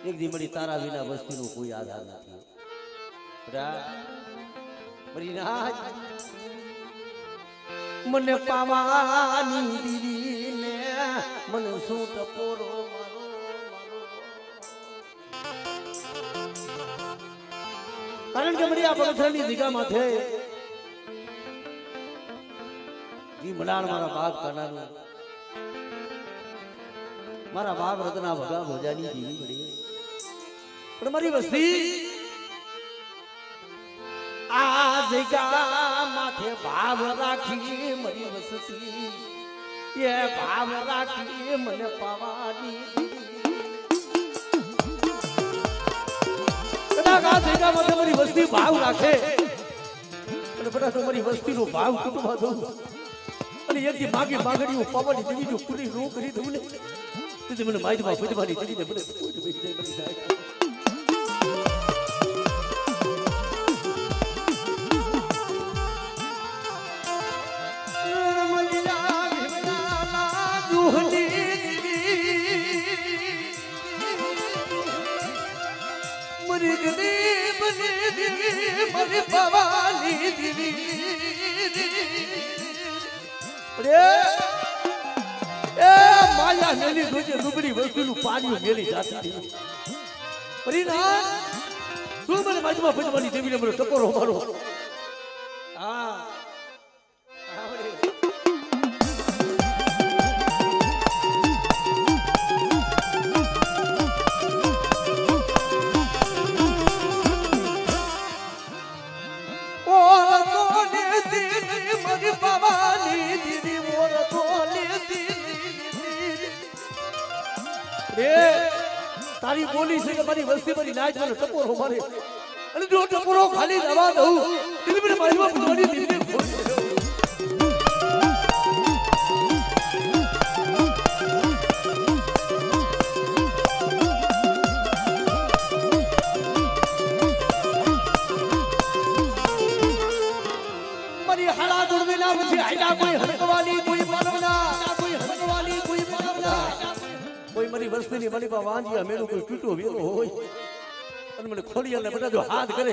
એક દી મળી તારા વિના વસ્તીનો કોઈ આધાર નથી મળી રાજ મને પાવાની દીવીને મને શું ટપોરો મારો કારણ કે મળી આ પથ્થરની દીઘા માથે ઈ મડાણ મારા બાપ કાનાનું મારા બાપ રત્ના ભગા ભોજાની દીવી મળી પણ મારી વસ્તી આ જગ્યા માથે ભાવ રાખી મારી વસ્તી એ ભાવ રાખી મને પાવાની કદાચ આ જગ્યા માથે મારી વસ્તી ભાવ રાખે અને બધા તો મારી વસ્તીનો ભાવ કુટુંબા દઉં અને એકથી માગી માગણીઓ પાવાની દેવી જો પૂરી રો કરી દઉં ને તે મને માહિતીમાં ફૂટવાની દેવીને મને ફૂટ બેસી બની જાય मरी भवानी माया मेली तुझे दुबड़ी वस्तु पानी मेली जाती परिणाम तू मैंने माजमा भजवानी देवी ने मेरे टपोरो मारो हाँ तारी बोली से कि मारी वस्ती मारी नाच वाला टपोरो मारे अरे जो टपोरो खाली दबा दऊं दिल में माजमा भजवानी दिल में खोल मारी हला दुर्विना मुझे आइला कोई हरकवाली कोई पालवना कोई हरकवाली कोई पालवना कोई मरी वस्ती नहीं मरी बावांजी हमें कोई टूटो वेलो होय અને મને ખોલી અને બધા જો હાથ કરે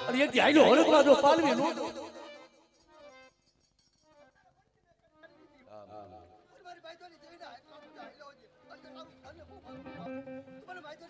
અને એક આઈલો હરકવા જો પાલવી નો મારી ભાઈ તો ની દેના એટલા બધા આઈલો છે અને તમારે ભાઈ તો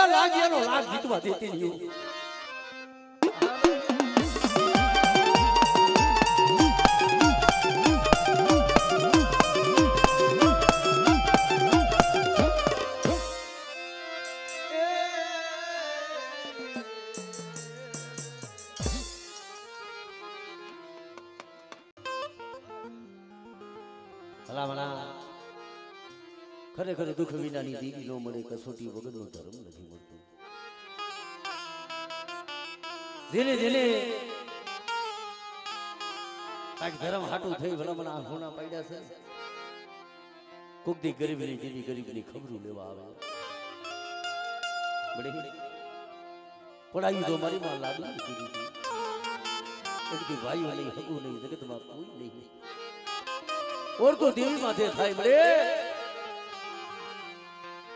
લાગ્યાનો લાગ જીતવા દેતી નહીં ભલામણા ખરેખર દુઃખ વિનાની દીદી નો મળે કસોટી વગરનો ધર્મ નથી મળતો જેને જેને કાંઈક ધર્મ હાટું થઈ ભલામણા આંખોના પાડ્યા છે કોકની ગરીબની જેની ગરીબની ખબરું લેવા આવે બડી પડાવી તો મારી માં લાગી દીધી એમથી ભાઈઓ નહીં હગું નહીં જગતમાં કોઈ નહીં ઓર તો દેવી માથે થાય મળે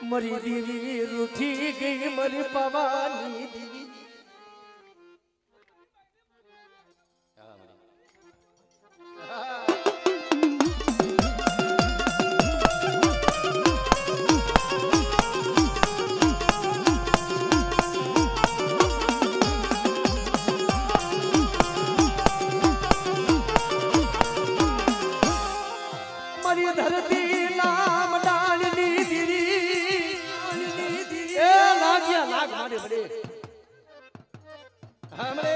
मरी दीवी रूठी गई मरी पवानी दीवी मरी धरती नाम डालनी लाग मारे बड़े हमरे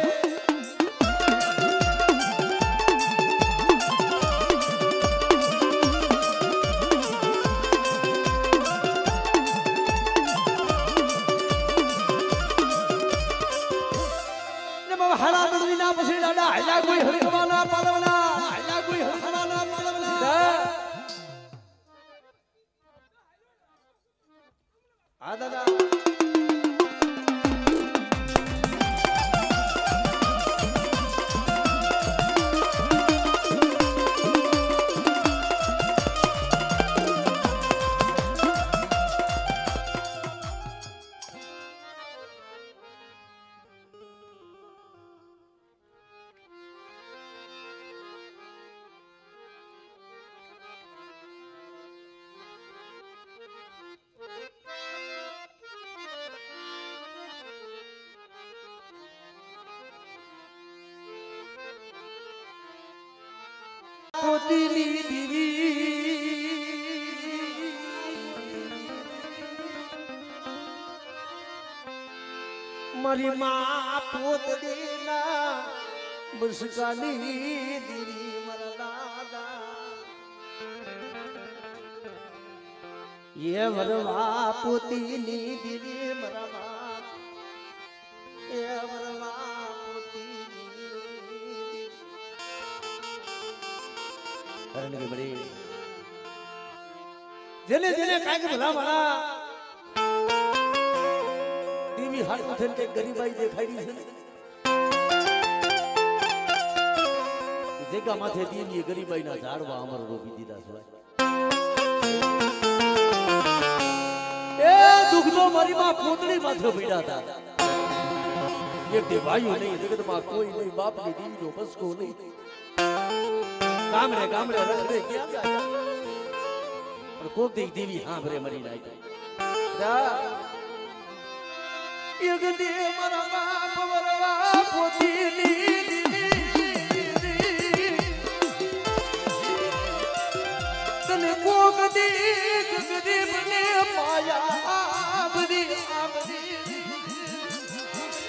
जब हरा बदलीना पसी डाला हला कोई हरकवाना पालवना हला कोई हरकवाना पालवना હા દાદા પોતીની દીવી મારી માં પોતડીના બસકાની દીવી મારા દાદા એ વરવા પોતીની દીવી મારા બાપ એ વરવા પોતીની કારણ કે બડી જેને જેને કાંઈક ભલા મારા દીવી હાથ ઉઠીને કે ગરીબાઈ દેખાઈ રહી છે જગ્યા માથે દીવી ગરીબાઈના ઝાડવા અમર રોપી દીધા છે એ દુઃખ તો મારી માં પોતળી માથે પડ્યા હતા એક દે ભાઈઓ નહીં જગતમાં કોઈ નહીં બાપની દીવીનો બસકો નહીં ગામડે ગામડે રખડે ક્યાં ગયા પણ કોક દેવી હાંભરે મરી નાખી એક દે મારા બાપ વરવા પોતીની દીવી તને કોક દે ગરીબને માયા બધી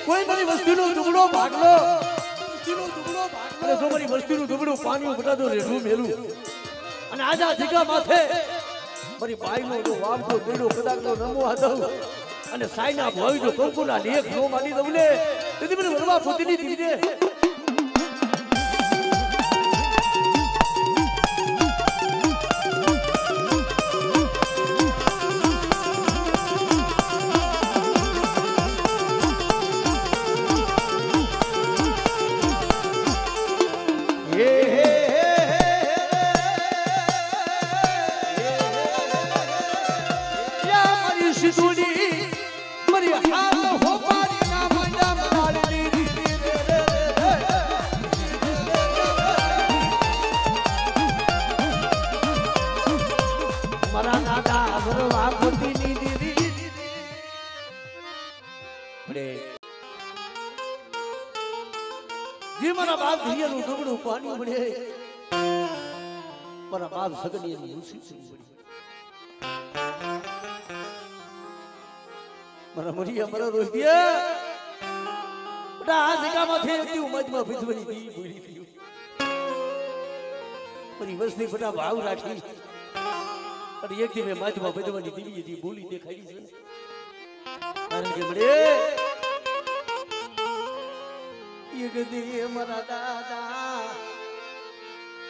કોઈ મારી વસ્તીનો ટુકડો ભાગલો અને જો મારી વસ્તીનું ટુકડું પાણી બટાતો રેઢું મેલું અને આજા જગ્યા માથે મારી બાઈનો જો વામતો દેડો કદાચનો નમો આદવ અને સાઈના ભોય જો કંકુના લેખ નો માની દઉં ને તેથી મને વરવા પોતીની દીધી જે મારા બાપ ધીયાનું ડુબડું પાણી મળે મારા બાપ સગની મુસીબત પડી મારા મરિયા મારા રોહિયા બટા આ જગામાંથી એકથી ઉમજમાં ભીજવાની દી ભૂલી ગયું મારી વસ્તી બટા ભાવ રાખી અને એકથી મેં માજમાં ભીજવાની દીવી હતી ભૂલી દેખાઈ છે કારણ કે મળે એક દી મારા દાદા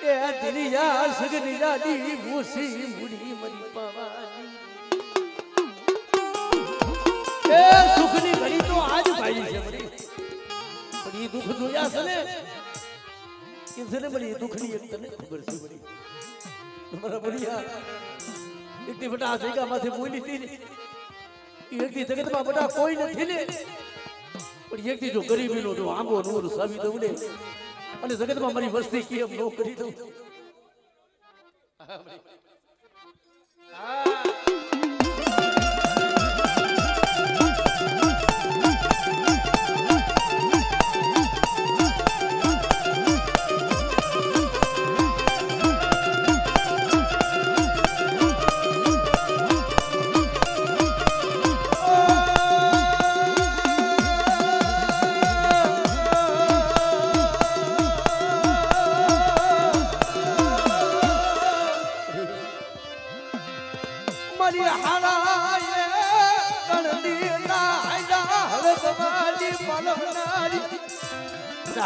એ દિલિયા સગની દાદી મુસી મુડી મરી પવાની એ સુખની ઘડી તો આજ ભાઈ છે પણ એ દુઃખ જોયા છે ને કે છે ને બડી દુઃખની એક તને ખબર છે બડી તમારા બડિયા એકથી બટા જગ્યા માથે બોલી હતી એકથી જગતમાં બટા કોઈ નથી ને પણ એકથી જો ગરીબીનો જો આંબો નૂર સાવી દઉં ને અને જગતમાં મારી વસ્તી કેમ નો કરી દઉં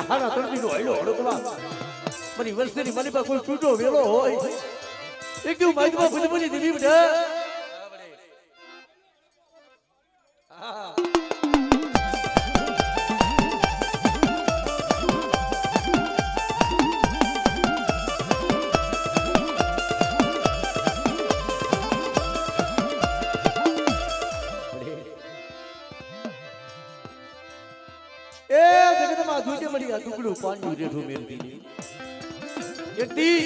હારા તરફીનો હૈલો હડકવા મારી વસ્તીની મારી પાસે કોઈ છૂટો વેલો હોય એકદમ માઇકમાં ભૂલી ભૂલી દીધી બેટા મરી આ ટુકડું પાણી રેઠું મેલતી એકદી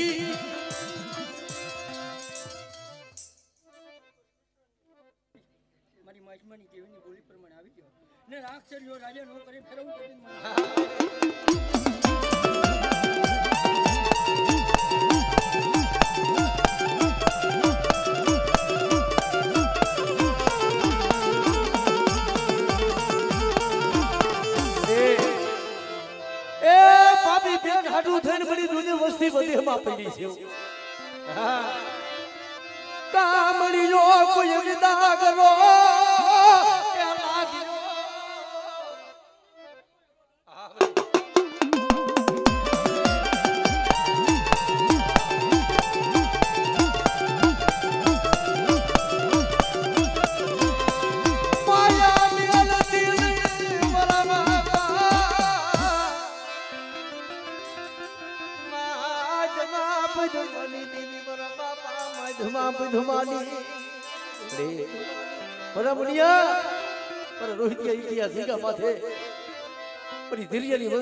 મારી માછમાની દેવીની બોલી પ્રમાણે આવી ગયો ને રાક્ષસો રાજા નો કરે ફેરવું કરી વસ્તી બધી એમાં પડી છે કામળીઓ કોઈ વિદા કરો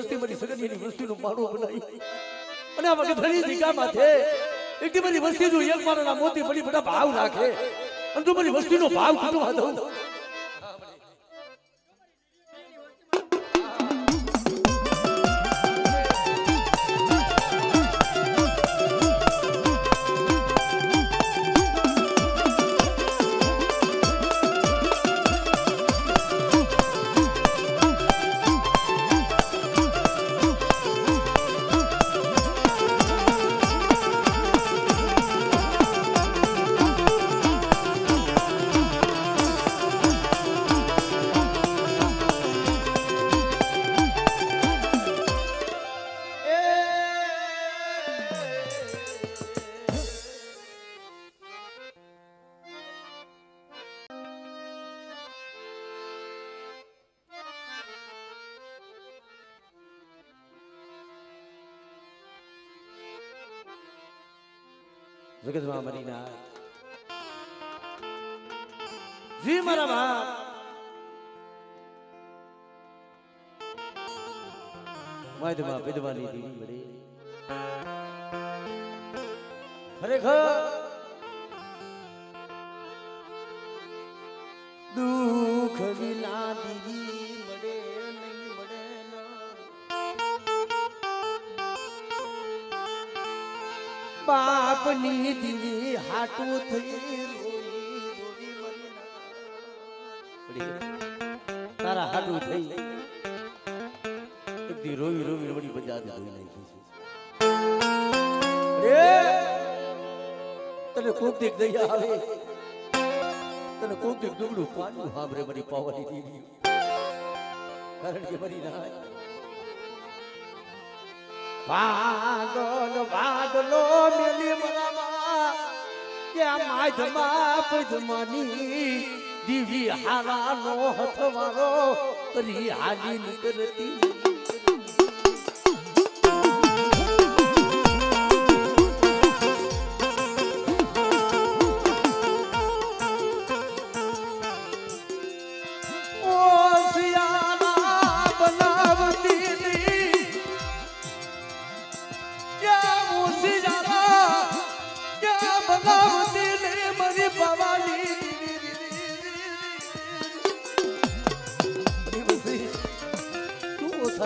વસ્તી મારી સગનીની વસ્તીનું માળું બનાવી અને આ વખત ધણી દીકા માથે એકથી મારી વસ્તીનું એક મારાના મોતી બડી બધા ભાવ રાખે અને તું મારી વસ્તીનો ભાવ કુટવા દઉં જગતમાં મરી ના જી મારા બાપ માધમાં વિધવાની દીવી મળે ખરેખર દુઃખ વિના દીવી મળે નહીં મળે બાપની દીવી હાટું થઈ રોવી મરી તારા હાટું થઈ એકદી રોવી રોવી વળી બજાર ધોઈ નાખી છે તને કોક દેખ દયા આવે તને કોક દેખ દુગડું પાડું હામરે મરી પાવાની દીવી કારણ કે મરી ના પાગલ વાદલો મેલી મરામાં કે માધમાં પધમાની દીવી હારાનો હથવારો કરી હાલી નીકળતી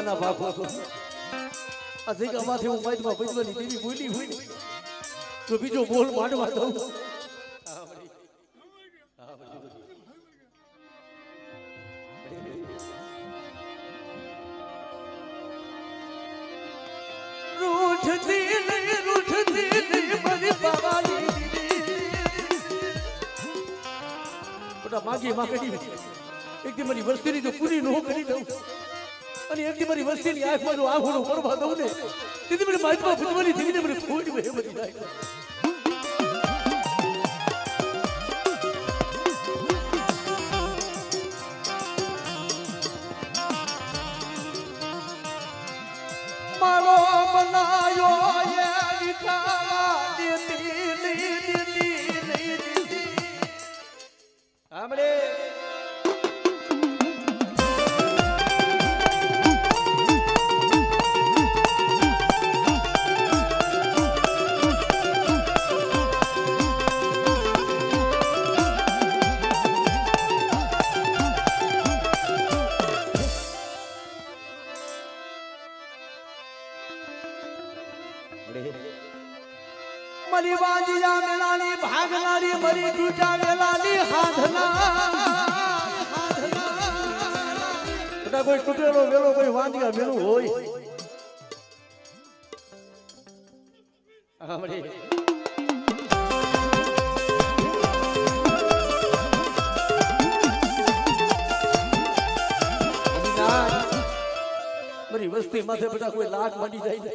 ના ભાગો આજે ગામાંથી હું માઇકમાં ભજવાની દેવી બોલી હોય તો બીજો બોલ માંડવા દઉં રૂઠતી મારી બાવાની બેટા માગી માગી એકદી મારી વસ્તીની જો પૂરી ન કરી દઉં અને એકદી મારી વસ્તીની આંખમાં જો આંખોનું પડવા દઉં ને તેથી મને માઇકમાં ભજવાની દેવીને મને ખોટ વહે બધી નાખે મારો બનાયો એ વિકાવા દેતી આમરે હાગનારી મરી તૂટા વેલાની હાધના બધા કોઈ તૂટેલો વેલો કોઈ વાંદિયા મેલું હોય હમણે મારી વસ્તી માથે બધા કોઈ લાટ માંડી જાય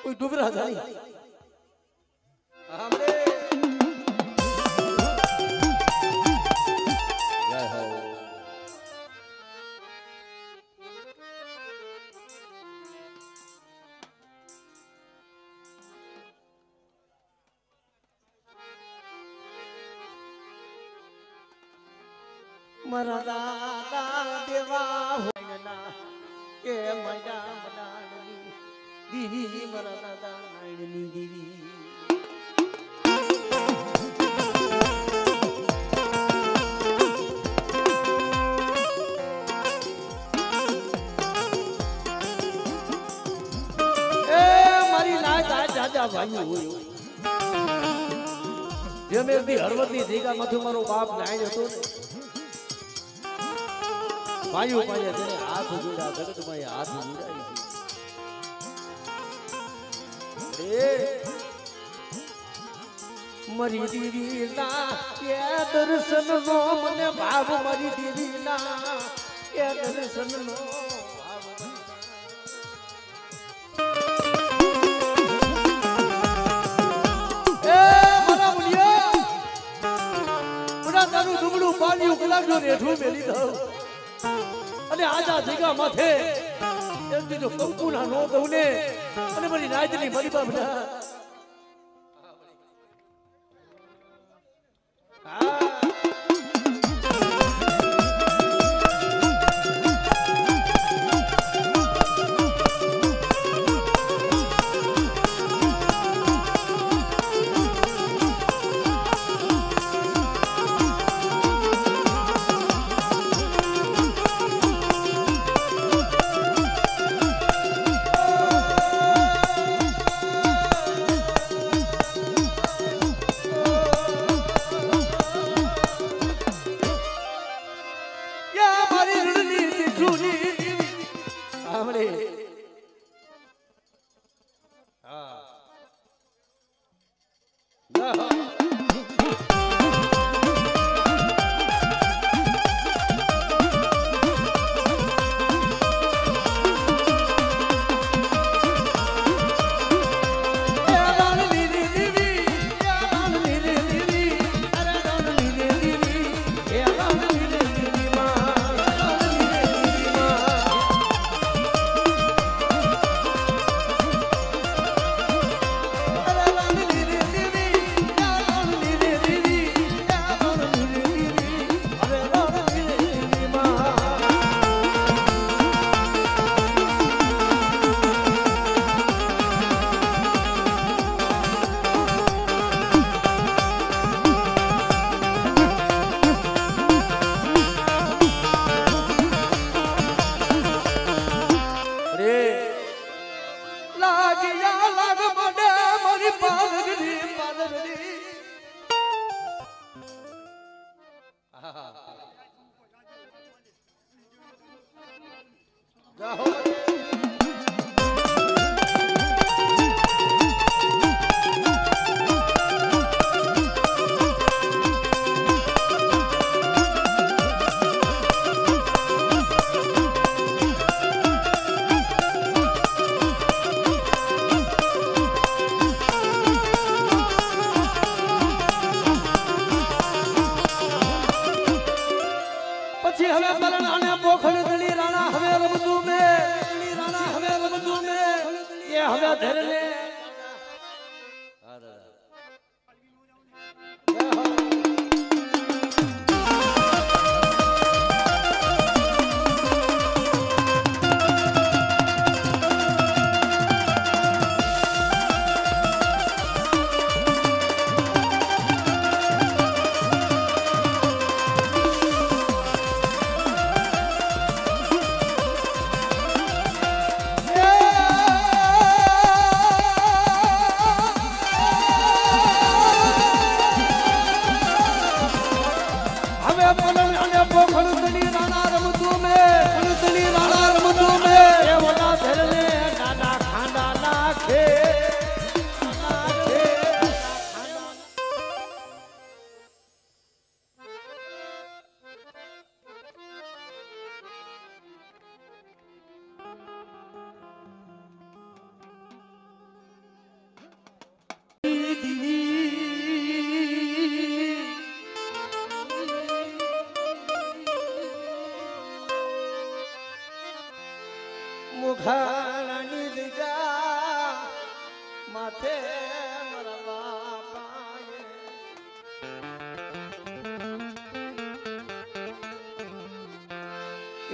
કોઈ ડુબરા જાય હમણે જય હો મારા દાદા દેવા હોયના એ મજા બનાની દીવી મારા દાદા નાયણની દીવી એ મારી ના દાદા ભાઈ જેમે બી હરવતી દીગા માંથી મારો બાપ નાય હતો ને ભાઈઓ ભાઈ જેને હાથ જોડ્યા જગતમાં હાથ જોડાય મરી દીવી ના કે દર્શન નો મને ભાવ મરી દીવી ના કે દર્શન નો પાણી કલાક જો રેઠું મેલી દઉં અને આજા જગ્યા માથે એમ બીજો કંકુના નો દઉં ને અને મારી રાજની મારી બાપના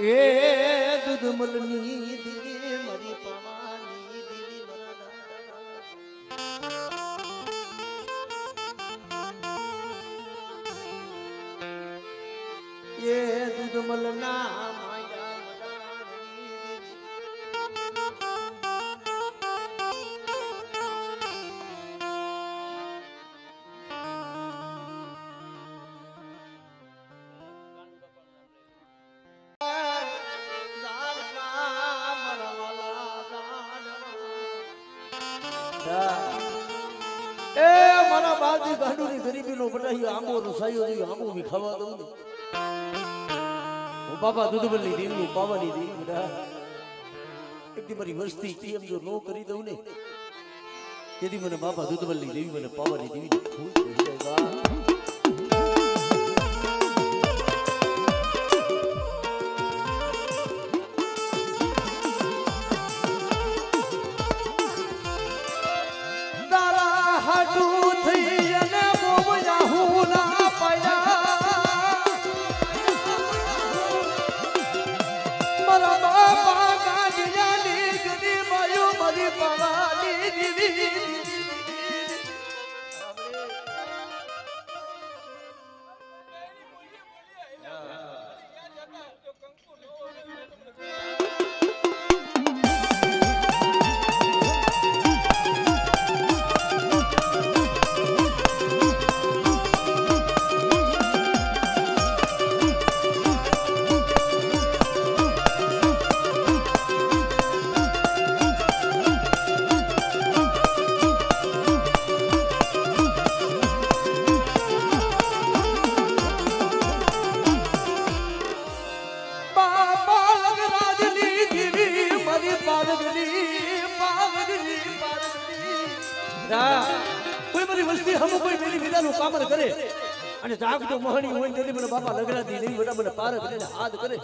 એ દુધમલની દીવી મારી પાવાની દીવી એ દુધમલના માયા મદારની એ મારા બાજી ગાંડુની ગરીબીનો બટાઈ આંબો રસાયો જેવી આંબો બી ખાવા દઉં ને હું બાપા દૂધબલની દેવી પાવાની દેવી બેટા એકદી મારી વસ્તી કેમ જો નો કરી દઉં ને તેથી મને બાપા દૂધબલની દેવી મને પાવાની દેવી ખુશ થઈ જાય કોઈ બધી વસ્તી હમ કોઈ મેલી વિદાનું કામર કરે અને જાગતો મોહણી હોય તેથી મને બાપા લગડાતી નહીં બેટા મને પાર કરે હાથ કરે